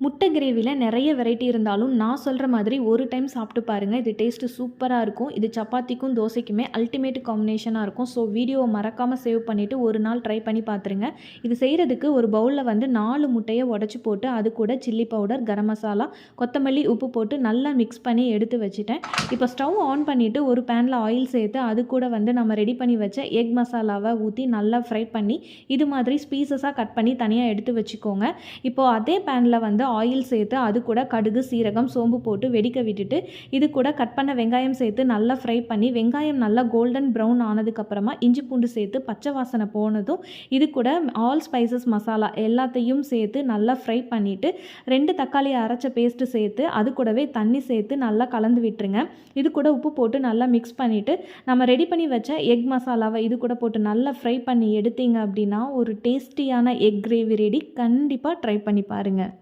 முட்டை கிரேவியில் நிறைய வெரைட்டி இருந்தாலும் நான் சொல்கிற மாதிரி ஒரு டைம் சாப்பிட்டு பாருங்கள். இது டேஸ்ட்டு சூப்பராக இருக்கும். இது சப்பாத்திக்கும் தோசைக்குமே அல்டிமேட் காம்பினேஷனாக இருக்கும். ஸோ வீடியோவை மறக்காமல் சேவ் பண்ணிவிட்டு ஒரு நாள் ட்ரை பண்ணி பார்த்துருங்க. இது செய்கிறதுக்கு ஒரு பவுலில் வந்து 4 முட்டையை உடச்சி போட்டு அது கூட சில்லி பவுடர், கரம் மசாலா, கொத்தமல்லி, உப்பு போட்டு நல்லா மிக்ஸ் பண்ணி எடுத்து வச்சுட்டேன். இப்போ ஸ்டவ் ஆன் பண்ணிவிட்டு ஒரு பேனில் ஆயில் சேர்த்து அது கூட வந்து நம்ம ரெடி பண்ணி வச்ச எக் மசாலாவை ஊற்றி நல்லா ஃப்ரை பண்ணி இது மாதிரி பீசஸாக கட் பண்ணி தனியாக எடுத்து வச்சுக்கோங்க. இப்போது அதே பேனில் வந்து ஆயில் சேர்த்து அது கூட கடுகு, சீரகம், சோம்பு போட்டு வெடிக்க விட்டுட்டு இது கூட கட் பண்ண வெங்காயம் சேர்த்து நல்லா ஃப்ரை பண்ணி வெங்காயம் நல்லா கோல்டன் ப்ரௌன் ஆனதுக்கப்புறமா இஞ்சி பூண்டு சேர்த்து பச்சை வாசனை போனதும் இது கூட ஆல் ஸ்பைசஸ் மசாலா எல்லாத்தையும் சேர்த்து நல்லா ஃப்ரை பண்ணிவிட்டு 2 தக்காளி அரைச்ச பேஸ்ட்டு சேர்த்து அது கூடவே தண்ணி சேர்த்து நல்லா கலந்து விட்டுருங்க. இது கூட உப்பு போட்டு நல்லா மிக்ஸ் பண்ணிவிட்டு நம்ம ரெடி பண்ணி வச்ச எக் மசாலாவை இது கூட போட்டு நல்லா ஃப்ரை பண்ணி எடுத்தீங்க அப்படின்னா ஒரு டேஸ்டியான எக் கிரேவி ரெடி. கண்டிப்பாக ட்ரை பண்ணி பாருங்கள்.